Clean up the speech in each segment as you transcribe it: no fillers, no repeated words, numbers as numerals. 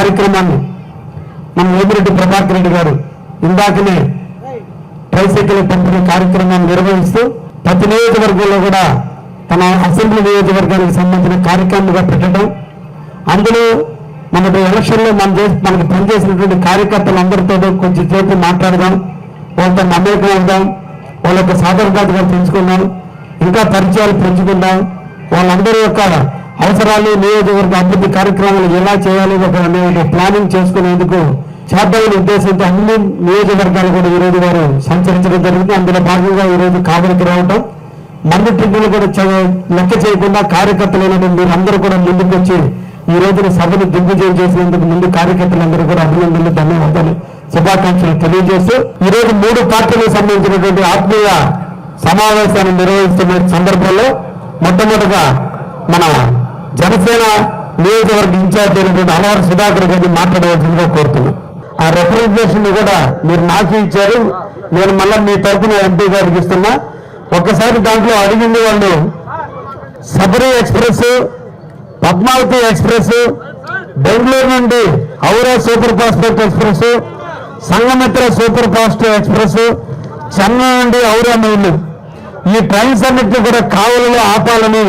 కార్యక్రమాన్ని మన వేమిరెడ్డి ప్రభాకర్ రెడ్డి గారు ఇందాకనే ట్రైసైకిల్ పంపిణీ కార్యక్రమాన్ని నిర్వహిస్తూ ప్రతి నియోజకవర్గంలో కూడా తన అసెంబ్లీ నియోజకవర్గానికి సంబంధించిన కార్యక్రమంగా పెట్టడం, అందులో మన ఎలక్షన్లో మనకు పనిచేసినటువంటి కార్యకర్తలందరితో కొంచెం సేపు మాట్లాడదాం, వాళ్ళతో నమ్మకం అవుదాం, వాళ్ళ యొక్క సాధారణతగా పెంచుకుందాం, ఇంకా పరిచయాలు పెంచుకుందాం, వాళ్ళందరి యొక్క అవసరాలు నియోజకవర్గ అభివృద్ధి కార్యక్రమాలు ఎలా చేయాలి అనే ప్లానింగ్ చేసుకునేందుకు చేద్దామనే ఉద్దేశంతో అన్ని నియోజకవర్గాలు కూడా ఈరోజు వారు సంచరించడం జరిగింది. అందులో భాగంగా ఈరోజు కావలికి రావటం, మందు ట్రిప్పులు కూడా లెక్క చేయకుండా కార్యకర్తలు మీరు అందరూ కూడా ముందుకు వచ్చి ఈ రోజున సభను దిగ్విజయం చేసినందుకు ముందు కార్యకర్తలందరూ కూడా అభినందనలు, ధన్యవాదాలు, శుభాకాంక్షలు తెలియజేస్తూ ఈరోజు 3 పార్టీలకు సంబంధించినటువంటి ఆత్మీయ సమావేశాన్ని నిర్వహిస్తున్న సందర్భంలో మొట్టమొదటిగా మన జనసేన నియోజకవర్గ ఇన్ఛార్జ్ అయినటువంటి అలవారు సుధాకర్ గారిని మాట్లాడవలసిందిగా కోరుతున్నాను. ఆ రిప్రజెంటేషన్ కూడా మీరు నాకు ఇచ్చారు, నేను మళ్ళీ మీ తరఫున ఎంపీ గారికి ఇస్తున్నా. ఒక్కసారి దాంట్లో అడిగింది వాళ్ళు సబరి ఎక్స్ప్రెస్, పద్మావతి ఎక్స్ప్రెస్, బెంగళూరు నుండి Howrah super fast express, Sanghamitra super fast express, Chennai నుండి హౌరా మెయిల్, ఈ ట్రైన్స్ అన్నింటినీ కూడా కావలిలో ఆపాలని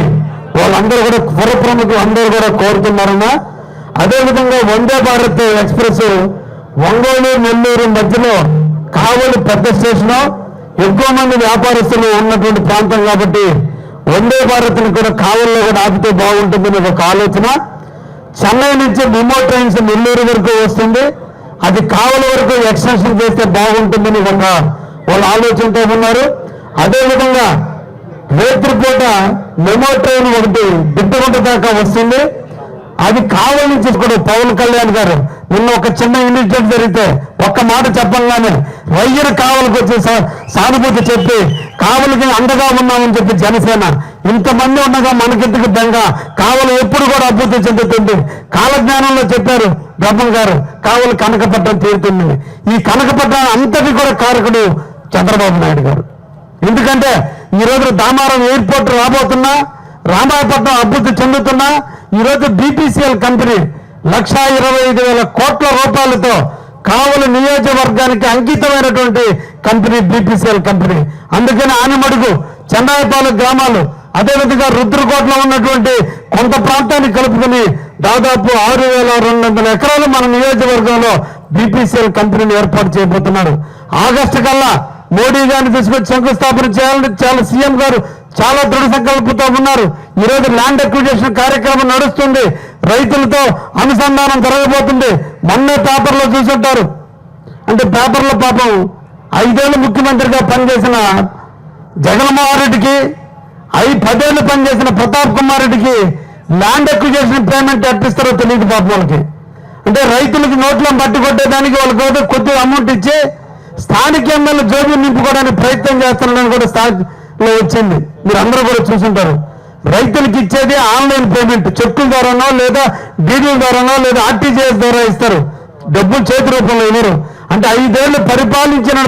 వాళ్ళందరూ కూడా పుర ప్రముఖులు అందరూ కూడా కోరుతున్నారన్నా. అదేవిధంగా వందే భారత్ ఎక్స్ప్రెస్ ఒంగోలు నెల్లూరు మధ్యలో కావలి పెద్ద స్టేషన్, ఎక్కువ మంది వ్యాపారస్తులు ఉన్నటువంటి ప్రాంతం కాబట్టి వందే భారత్ని కూడా కావలిలో కూడా ఆపితే బాగుంటుందని ఒక ఆలోచన. చెన్నై నుంచి మెమో ట్రైన్స్ నెల్లూరు వరకు వస్తుంది, అది కావలి వరకు ఎక్స్టెన్షన్ చేస్తే బాగుంటుందని వాళ్ళ ఆలోచనతో ఉన్నారు. అదేవిధంగా రేత్రిపూట మెమో ట్రైన్ ఒకటి బిడ్డగుంట దాకా వస్తుంది, అది కావలి నుంచి కూడా పవన్ కళ్యాణ్ గారు నిన్న ఒక చిన్న ఇన్సిడెంట్ జరిగితే ఒక్క మాట చెప్పంగానే వైద్యులు కావలికి వచ్చి సానుభూతి చెప్పి కావలికి అండగా ఉన్నామని చెప్పి జనసేన ఇంతమంది ఉండగా మనకెందుకు బెంగ, కావలి ఎప్పుడు కూడా అభివృద్ధి చెందుతుంది. కాలజ్ఞానంలో చెప్పారు బ్రహ్మం గారు, కావలి కనకపట్నం తీరుతుంది. ఈ కనకపట్నం అంతటి కూడా కారకుడు చంద్రబాబు నాయుడు గారు. ఎందుకంటే ఈరోజు దామారం ఎయిర్పోర్ట్ రాబోతున్నా, రామాయపట్నం అభివృద్ధి చెందుతున్నా, ఈరోజు బీపీసీఎల్ కంపెనీ 1,25,000 కోట్ల రూపాయలతో కావలి నియోజకవర్గానికి అంకితమైనటువంటి కంపెనీ బీపీసీఎల్ కంపెనీ. అందుకని ఆనమడుగు, చెన్నాయపాలెం గ్రామాలు, అదేవిధంగా రుద్రకోటలో ఉన్నటువంటి కొంత ప్రాంతాన్ని కలుపుకుని దాదాపు 6,200 ఎకరాలు మన నియోజకవర్గంలో బీపీసీఎల్ కంపెనీని ఏర్పాటు చేయబోతున్నారు. ఆగస్టు కల్లా మోడీ గారిని తీసుకొచ్చి శంకుస్థాపన చేయాలని చాలా సీఎం గారు చాలా దృఢ సంకల్పంతో ఉన్నారు. ఈరోజు ల్యాండ్ అక్విజిషన్ కార్యక్రమం నడుస్తుంది, రైతులతో అనుసంధానం జరగబోతుంది. మొన్నే పేపర్లో చూసుంటారు, అంటే పేపర్లో పాపం 5 ఏళ్ళు ముఖ్యమంత్రిగా పనిచేసిన జగన్మోహన్ రెడ్డికి, 10 ఏళ్ళు పనిచేసిన ప్రతాప్ కుమార్ రెడ్డికి ల్యాండ్ అక్విజిషన్ పేమెంట్ ఎట్టిస్తారో తెలియదు పాపం వాళ్ళకి. అంటే రైతులకి నోట్లో మట్టి కొట్టేదానికి వాళ్ళకి కొద్దిగా అమౌంట్ ఇచ్చి స్థానిక ఎమ్మెల్యే జోబీ నింపుకోవడానికి ప్రయత్నం చేస్తున్నారని కూడా స్థాయిలో వచ్చింది. మీరు అందరూ కూడా చూసుంటారు. రైతులకు ఇచ్చేది ఆన్లైన్ పేమెంట్, చెక్కుల ద్వారానో లేదా డీడీల ద్వారానో లేదా ఆర్టీజీఎస్ ద్వారా ఇస్తారు, డబ్బులు చేతి రూపంలో ఇవ్వరు. అంటే 5 ఏళ్ళు పరిపాలించిన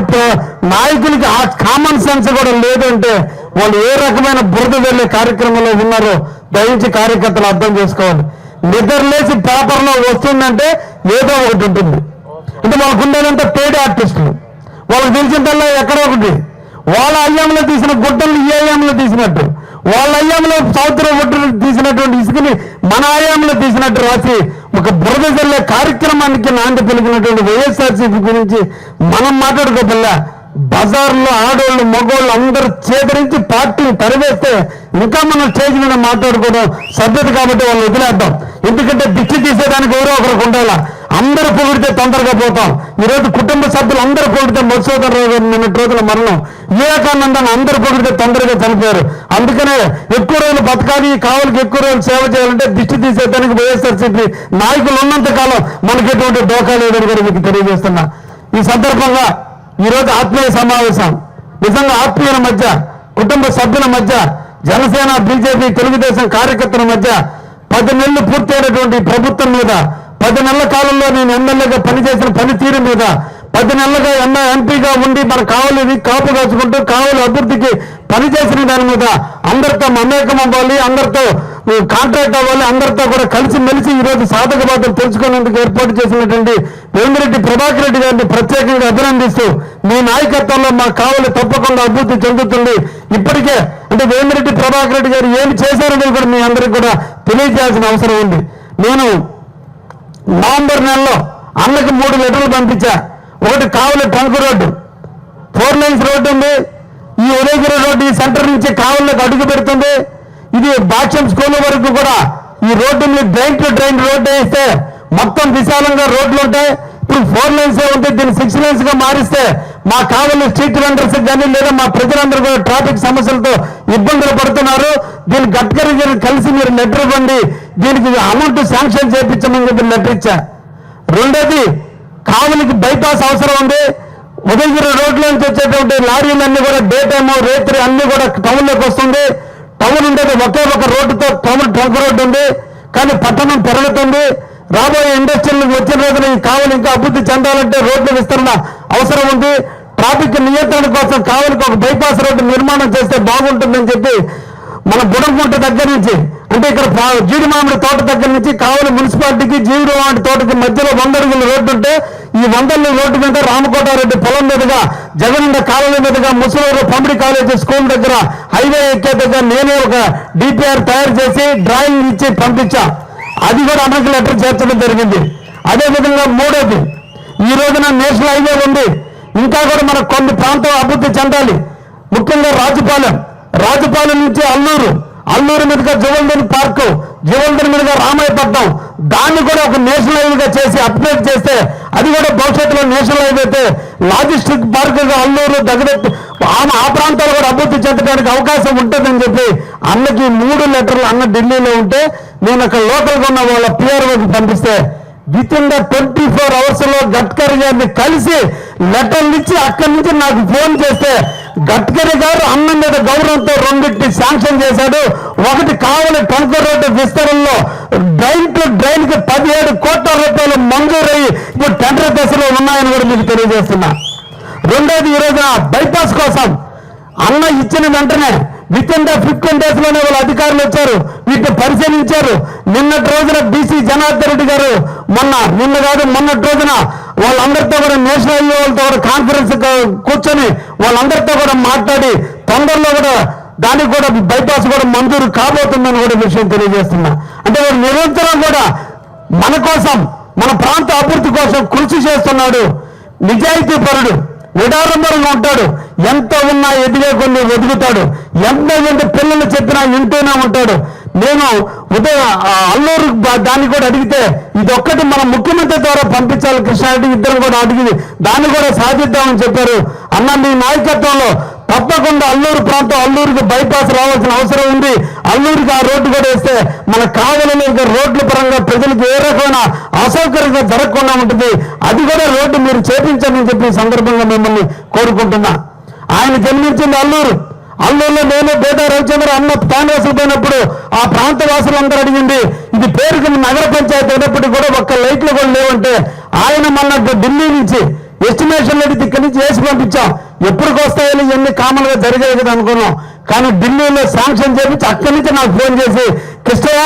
నాయకులకి ఆ కామన్ సెన్స్ కూడా లేదంటే వాళ్ళు ఏ రకమైన బురద వెళ్ళే కార్యక్రమంలో ఉన్నారో దయించి కార్యకర్తలు అర్థం చేసుకోవాలి. నిద్రలేసి పేపర్లో వస్తుందంటే ఏదో ఒకటి ఉంటుంది. అంటే వాళ్ళకు ఉండేదంతా పేడ్ ఆర్టిస్టులు, వాళ్ళకి తెలిసిందల్లా ఎక్కడో ఒకటి. వాళ్ళ అయ్యంలో తీసిన గుడ్డలు ఈ అయ్యంలో తీసినట్టు, వాళ్ళ అయ్యంలో సముద్ర గుడ్డలు తీసినటువంటి ఇసుకని మన అయ్యంలో తీసినట్టు రాసి ఒక బురద జల్లే కార్యక్రమానికి నాంది పలికినటువంటి వైఎస్ఆర్సీపీ గురించి మనం మాట్లాడుకోవల్ల. బజార్లో ఆడోళ్ళు మగోళ్ళు అందరూ చేదరించి పార్టీని తరివేస్తే ఇంకా మనం స్టేజ్ మీద మాట్లాడుకోవడం సభ్యత కాబట్టి వాళ్ళు వదిలేద్దాం. ఎందుకంటే దిష్టి తీసేదానికి ఎవరో ఒకరికి ఉండాలా. అందరూ పొగిడితే తొందరగా పోతాం. ఈరోజు కుటుంబ సభ్యులు అందరూ పొగిడితే మధుసూదన్ రావు గారు నిన్నటి రోజుల మరణం, వివేకానందాన్ని అందరూ పొగిడితే తొందరగా చనిపోయారు. అందుకనే ఎక్కువ రోజులు బతకాలి, కావలికి ఎక్కువ రోజులు సేవ చేయాలంటే దిష్టి తీసేదానికి వైఎస్ఆర్సీపీ నాయకులు ఉన్నంత కాలం మనకి ఎటువంటి డోకా లేదని కూడా మీకు తెలియజేస్తున్నా. ఈ సందర్భంగా ఈరోజు ఆత్మీయ సమావేశం నిజంగా ఆత్మీయుల మధ్య, కుటుంబ సభ్యుల మధ్య, జనసేన బీజేపీ తెలుగుదేశం కార్యకర్తల మధ్య 10 నెలలు పూర్తయినటువంటి ప్రభుత్వం మీద, 10 నెలల కాలంలో నేను ఎమ్మెల్యేగా పనిచేసిన పనితీరు మీద, 10 నెలలుగా ఎంపీగా ఉండి మన కావలిని కాపు కాచుకుంటూ కావలి అభివృద్ధికి పనిచేసిన దాని మీద అందరితో మమేకం అవ్వాలి, అందరితో కాంట్రాక్ట్ అవ్వాలి, అందరితో కూడా కలిసి మెలిసి ఈరోజు సాధక బాధలు తెలుసుకునేందుకు ఏర్పాటు చేసినటువంటి వేమిరెడ్డి ప్రభాకర్ రెడ్డి గారిని ప్రత్యేకంగా అభినందిస్తూ మీ నాయకత్వంలో మా కావలి తప్పకుండా అభివృద్ధి చెందుతుంది. ఇప్పటికే అంటే వేమిరెడ్డి ప్రభాకర్ రెడ్డి గారు ఏమి చేశారనేది కూడా మీ అందరికీ కూడా తెలియజేయాల్సిన అవసరం ఉంది. నేను నవంబర్ నెలలో అన్నకి 3 లెటర్లు పంపించా. ఒకటి కావలి ట్రంక్ రోడ్డు 4 lanes రోడ్డు ఉంది. ఈ ఉదయగిరి రోడ్డు ఈ సెంటర్ నుంచి కావలికి అడుగు పెడుతుంది. ఇది బాక్యం స్కూల్ వరకు కూడా ఈ రోడ్డుని డ్రైన్ టు డ్రైన్ రోడ్డు వేస్తే మొత్తం విశాలంగా రోడ్లు ఉంటాయి. ఇప్పుడు 4 lanes ఉంటే దీన్ని 6 lanes గా మారిస్తే మా కావలి స్ట్రీట్ వెండర్స్ కానీ లేదా మా ప్రజలందరూ కూడా ట్రాఫిక్ సమస్యలతో ఇబ్బందులు పడుతున్నారు. దీన్ని గడ్కరీ గారిని కలిసి మీరు లెటర్ ఇవ్వండి, దీనికి అమౌంట్ శాంక్షన్ చేయించమని చెప్పి లెటర్ ఇచ్చా. రెండోది కావలికి బైపాస్ అవసరం ఉంది. ఉదయగిరి రోడ్లో నుంచి వచ్చేటువంటి లారీలన్నీ కూడా డే టైము రేత్రి అన్ని కూడా టౌన్లోకి వస్తుంది. టౌన్ ఉండేది ఒకే ఒక రోడ్డుతో టౌన్ ట్రంక్ రోడ్డు ఉంది, కానీ పట్టణం పెరుగుతుంది. రాబోయే ఇండస్ట్రీలకు వచ్చిన రోజున ఈ కావలి ఇంకా అభివృద్ధి చెందాలంటే రోడ్ల విస్తరణ అవసరం ఉంది. ట్రాఫిక్ నియంత్రణ కోసం కావలికి ఒక బైపాస్ రోడ్డు నిర్మాణం చేస్తే బాగుంటుందని చెప్పి మన బుడంకుంట దగ్గర నుంచి అంటే ఇక్కడ జీడి మామిడి తోట దగ్గర నుంచి కావలి మున్సిపాలిటీకి జీడి మామిడి తోటకి మధ్యలో 100 అడుగుల రోడ్డు ఉంటే ఈ 100 అడుగుల రోడ్డు మీద రామకోటారెడ్డి పొలం మీదుగా జగనంద కాలనీ మీదుగా ముసలూరు పంపిణీ కాలేజీ స్కూల్ దగ్గర హైవే ఎక్కే దగ్గర నేనే ఒక డిపిఆర్ తయారు చేసి డ్రాయింగ్ ఇచ్చి పంపించా. అది కూడా అన్నకి లెటర్ చేర్చడం జరిగింది. అదేవిధంగా మూడోది ఈ రోజున నేషనల్ హైవే ఉంది. ఇంకా కూడా మనకు కొన్ని ప్రాంతం అభివృద్ధి చెందాలి. ముఖ్యంగా రాజుపాలెం నుంచి అల్లూరు మీదుగా జువల్దన్ పార్క్, జువల్దన్ మీదుగా రామాయపట్నం, దాన్ని కూడా ఒక నేషనల్ హైవేగా చేసి అప్గ్రేడ్ చేస్తే అది కూడా భవిష్యత్తులో నేషనల్ హైవే అయితే లాజిస్టిక్ పార్కుగా అల్లూరు దగ్గర ఆ ప్రాంతాలు కూడా అభివృద్ధి చెందడానికి అవకాశం ఉంటుందని చెప్పి అన్నకి 3 లెటర్లు అన్న ఢిల్లీలో ఉంటే నేను అక్కడ లోకల్గా ఉన్న వాళ్ళ పిఆర్ఓకి పంపిస్తే విత్ ఇన్ ద 24 hours లో గడ్కరీ గారిని కలిసి లెటర్లు ఇచ్చి అక్కడి నుంచి నాకు ఫోన్ చేస్తే గడ్కరీ గారు అన్న మీద గౌరవంతో 2 శాంక్షన్ చేశాడు. ఒకటి కావలి ట్రంక్ రోడ్డు విస్తరణలో డ్రైన్ టు డ్రైన్ కి 17 కోట్ల రూపాయలు మంజూరయ్యి ఇప్పుడు టెండర్ దశలో ఉన్నాయని కూడా మీకు తెలియజేస్తున్నా. రెండోది ఈ రోజున బైపాస్ కోసం అన్న ఇచ్చిన వెంటనే విత్ ఇన్ ద 15 days లోనే వాళ్ళ అధికారులు వచ్చారు, వీటిని పరిశీలించారు. నిన్నటి రోజున బీసీ జనార్దన్ రెడ్డి గారు మొన్నటి రోజున వాళ్ళందరితో కూడా నేషనల్ హైవే వాళ్ళతో కూడా కాన్ఫరెన్స్ కూర్చొని వాళ్ళందరితో కూడా మాట్లాడి తొందరలో కూడా దానికి కూడా బైపాస్ కూడా మంజూరు కాబోతుందని కూడా విషయం తెలియజేస్తున్నా. అంటే వాడు నిరంతరం కూడా మన కోసం మన ప్రాంత అభివృద్ధి కోసం కృషి చేస్తున్నాడు. నిజాయితీ పరుడు, నిడారంబరంగా ఉంటాడు. ఎంత ఉన్నా ఎదిగే కొన్ని ఎదుగుతాడు. ఎంత పిల్లలు చెప్పినా వింటూనే ఉంటాడు. నేను అల్లూరు దాన్ని కూడా అడిగితే ఇదొక్కటి మన ముఖ్యమంత్రి ద్వారా పంపించాలి కృష్ణారెడ్డి ఇద్దరు కూడా అడిగింది, దాన్ని కూడా సాధిద్దామని చెప్పారు. అన్న మీ నాయకత్వంలో తప్పకుండా అల్లూరు ప్రాంతం అల్లూరుకి బైపాస్ రావాల్సిన అవసరం ఉంది. అల్లూరుకి ఆ రోడ్డు కూడా వేస్తే మన కావలిలో రోడ్ల పరంగా ప్రజలకు ఏ రకమైన అసౌకర్యంగా జరగకుండా ఉంటుంది. అది కూడా రోడ్డు మీరు చేపించాలని చెప్పి సందర్భంగా మిమ్మల్ని కోరుకుంటున్నా. ఆయన జన్మించింది అల్లూరులో నేను బేదా రవిచంద్ర అన్న కాంగ్రెస్ పోయినప్పుడు ఆ ప్రాంత వాసులందరూ అడిగింది ఇది పేరుకి నగర పంచాయతీ అయినప్పటికీ కూడా ఒక్క లైట్లు కూడా లేవంటే ఆయన మొన్న ఢిల్లీ నుంచి ఎస్టిమేషన్ అడిగితే ఇక్కడి నుంచి వేసి పంపించాం. ఎప్పటికి వస్తాయని ఇవన్నీ కామన్ గా జరిగాయి కదా అనుకున్నాం. కానీ ఢిల్లీలో శాంక్షన్ చేపించి అక్కడి నుంచి నాకు ఫోన్ చేసి కృష్ణయ్య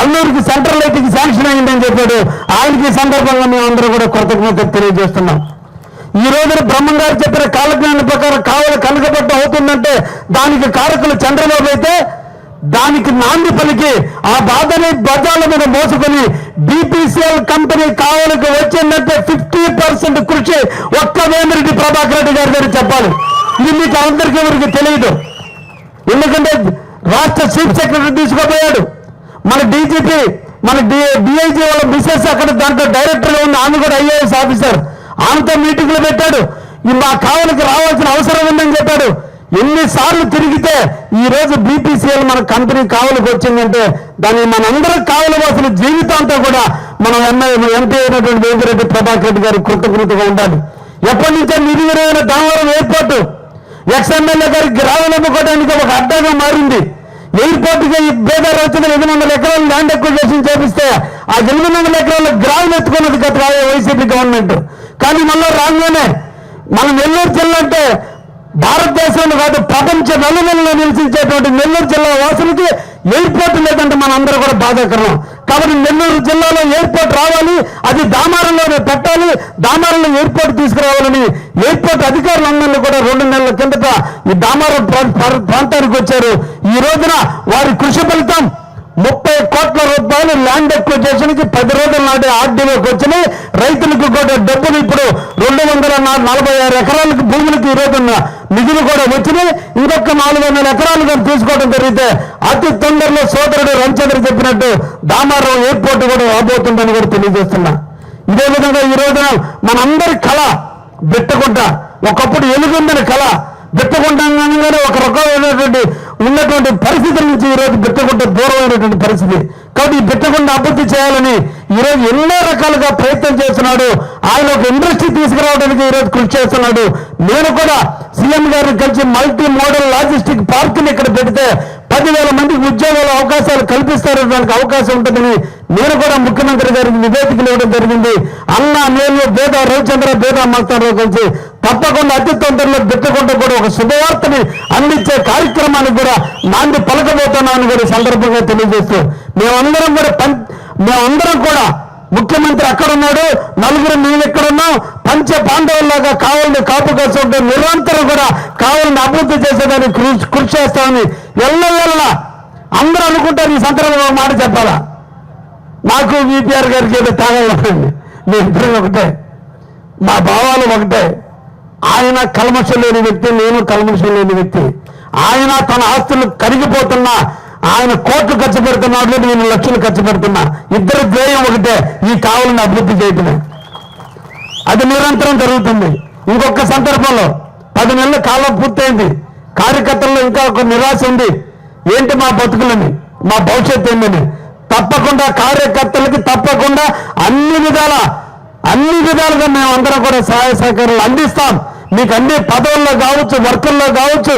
అల్లూరుకి సెంట్రల్ లైట్కి శాంక్షన్ అయిందని చెప్పాడు. ఆయనకి ఈ సందర్భంగా మేమందరూ కూడా కృతజ్ఞతలు తెలియజేస్తున్నాం. ఈ రోజున బ్రహ్మం గారు చెప్పిన కాలజ్ఞానం ప్రకారం కావలి కనకపట్టు అవుతుందంటే దానికి కారకులు చంద్రబాబు అయితే దానికి నాంది పలికి ఆ బాధని బజార్ల మీద మోసుకొని బీపీసీఎల్ కంపెనీ కావలికి వచ్చిందంటే 50% కృషి ఒక్క వేమిరెడ్డి ప్రభాకర్ రెడ్డి గారి దగ్గర చెప్పాలి. ఇది మీకు అందరికీ ఎవరికి తెలియదు. ఎందుకంటే రాష్ట్ర చీఫ్ సెక్రటరీ తీసుకోపోయాడు, మన డీజీపీ మన డిఐజీ వాళ్ళ మిసెస్ అక్కడ దాంట్లో డైరెక్టర్గా ఉన్న ఆమె కూడా ఐఏఎస్ ఆఫీసర్, ఆమెతో మీటింగ్లు పెట్టాడు. మా కావలికి రావాల్సిన అవసరం ఉందని చెప్పాడు. ఎన్నిసార్లు తిరిగితే ఈ రోజు బీపీసీఎల్ మన కంపెనీ కావలికి వచ్చిందంటే దాన్ని మనందరం కావలి వాసుల జీవితాంతో కూడా మనం ఎంపీ అయినటువంటి వేమిరెడ్డి ప్రభాకర్ రెడ్డి గారు కృతజ్ఞతగా ఉండాలి. ఎప్పటి నుంచో నిర్వీర్యమైన దామవరం ఎయిర్పోర్టు ఎక్స్ఎమ్మెల్యే గారికి గ్రావెల్ అమ్ముకోవడానికి ఒక అడ్డాగా మారింది. ఎయిర్పోర్టుకి బేదారు వచ్చిన 800 ఎకరాలు ల్యాండ్ ఎక్విజిషన్ చేపిస్తే ఆ 800 ఎకరాలు గ్రావెల్ ఎత్తుకున్నది గత వైసీపీ గవర్నమెంట్. కానీ మళ్ళీ రాగానే మనం నెల్లూరు జిల్లా అంటే భారతదేశంలో కాదు ప్రపంచ నలుమూలలో నివసించేటువంటి నెల్లూరు జిల్లా వాసులకి ఎయిర్పోర్ట్ లేదంటే మనందరూ కూడా బాధాకరం. కాబట్టి నెల్లూరు జిల్లాలో ఎయిర్పోర్ట్ రావాలి, అది దామారంలోనే పెట్టాలి, దామారంలో ఎయిర్పోర్ట్ తీసుకురావాలని ఎయిర్పోర్ట్ అధికారులందరినీ కూడా 2 నెలల కిందట ఈ దామారం ప్రాంతానికి వచ్చారు. ఈ రోజున వారి కృషి ఫలితం 30 కోట్ల రూపాయలు ల్యాండ్ ఎక్విజిషన్ కి 10 రోజుల నాటి ఆర్డీలోకి వచ్చినాయి. రైతులకు కూడా డబ్బులు ఇప్పుడు 246 ఎకరాలకు భూములకు ఈ రోజున్న నిధులు కూడా వచ్చినాయి. ఇంకొక 400 ఎకరాలుగా తీసుకోవడం జరిగితే అతి తొందరలో సోదరుడు రంచంద్ర చెప్పినట్టు దామారం ఎయిర్పోర్ట్ కూడా రాబోతుందని కూడా తెలియజేస్తున్నా. ఇదే విధంగా ఈ రోజున మనందరి కళ బిట్టకుంట, ఒకప్పుడు ఎలుగుందని కళ బిట్టకుంటగానే ఒక రకమైనటువంటి ఉన్నటువంటి పరిస్థితుల నుంచి ఈరోజు బిట్టకుంట దూరమైనటువంటి పరిస్థితి. కాబట్టి ఈ బిట్టకుంట అభివృద్ధి చేయాలని ఈరోజు ఎన్నో రకాలుగా ప్రయత్నం చేస్తున్నాడు. ఆయన ఒక ఇండస్ట్రీ తీసుకురావడానికి ఈరోజు కృషి చేస్తున్నాడు. నేను కూడా సీఎం గారిని కలిసి మల్టీ మోడల్ లాజిస్టిక్ పార్క్ని ఇక్కడ పెడితే 10,000 మందికి ఉద్యోగాల అవకాశాలు కల్పిస్తారు, దానికి అవకాశం ఉంటుందని నేను కూడా ముఖ్యమంత్రి గారికి నివేదికలు ఇవ్వడం జరిగింది. అన్న నేను బేద రవిచంద్ర బేద మాస్టర్లో కలిసి తప్పకుండా అతి తొందరలో బిట్టకుంట కూడా ఒక శుభవార్తని అందించే కార్యక్రమానికి కూడా నాంది పలకబోతున్నామని కూడా సందర్భంగా తెలియజేస్తూ మేమందరం కూడా ముఖ్యమంత్రి అక్కడ ఉన్నాడు, నలుగురు మేము ఎక్కడున్నాం, పంచ పాండవుల్లాగా కావాలని కాపు కోసం నిరంతరం కూడా కావాలని అభివృద్ధి చేసేదాన్ని కృషి చేస్తామని ఎల్ల అందరూ అనుకుంటారు. ఈ సందర్భంగా మాట చెప్పాలా, నాకు విపిఆర్ గారికి ఏదో తేడా ఉందండి. మీ ఇద్దరు ఒకటే, మా భావాలు ఒకటే. ఆయన కల్మషం లేని వ్యక్తి, నేను కల్మషం లేని వ్యక్తి. ఆయన తన ఆస్తులు కరిగిపోతున్నా, ఆయన కోట్లు ఖర్చు పెడుతున్నాడు, నేను లక్షలు ఖర్చు పెడుతున్నా. ఇద్దరు ధ్యేయం ఒకటే, ఈ కావాలని అభివృద్ధి చేయటమే. అది నిరంతరం జరుగుతుంది. ఇంకొక సందర్భంలో 10 నెలల కాలం పూర్తయింది. కార్యకర్తల్లో ఇంకా ఒక నిరాశ ఉంది. ఏంటి మా బతుకులని, మా భవిష్యత్తు ఏంటని. తప్పకుండా కార్యకర్తలకి తప్పకుండా అన్ని విధాలుగా మేము అందరం కూడా సహాయ సహకారాలు అందిస్తాం. మీకు అన్ని పదవుల్లో కావచ్చు, వర్కుల్లో కావచ్చు,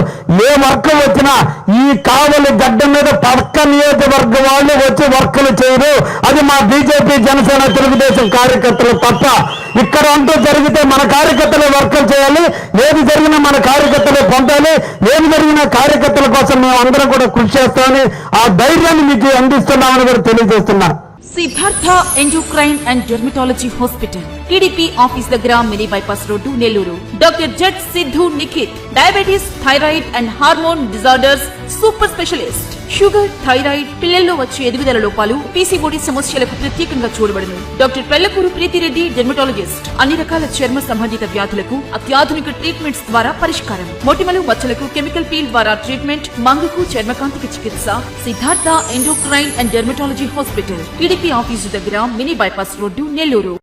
ఏ వర్క్ వచ్చినా ఈ కావలి గడ్డ మీద పక్క నియోజకవర్గ వాళ్ళు వచ్చి వర్కులు చేయరు. అది మా బీజేపీ జనసేన తెలుగుదేశం కార్యకర్తలు తప్ప. ఇక్కడ అంటూ జరిగితే మన కార్యకర్తలే వర్కులు చేయాలి, ఏది జరిగినా మన కార్యకర్తలే పొందాలి, ఏది జరిగినా కార్యకర్తల కోసం మేము అందరం కూడా కృషి చేస్తామని ఆ ధైర్యాన్ని మీకు అందిస్తున్నామని కూడా తెలియజేస్తున్నా. Siddhartha endocrine and dermatology hospital, TDP office దగ్గర, mini bypass road, Nellore. Doctor Z Siddhu Nikhit, diabetes, thyroid and hormone disorders super specialist. Sugar, thyroid, పిల్లల్లో వచ్చే ఎదుగుదల లోపాలు, పీసీఓడి సమస్యలకు ప్రత్యేకంగా చూడబడును. Doctor Pellakuru Preethi Reddy, dermatologist. అన్ని రకాల చర్మ సంబంధిత వ్యాధులకు అత్యాధునిక ట్రీట్మెంట్స్ ద్వారా పరిష్కారం. మొటిమలు, మచ్చలకు కెమికల్ పీల్ ద్వారా ట్రీట్మెంట్, మంగుకు, చర్మకాంతికి చికిత్స. Siddhartha endocrine and dermatology hospital, TDP office దగ్గర, మినీ బైపాస్ రోడ్డు, నెల్లూరు.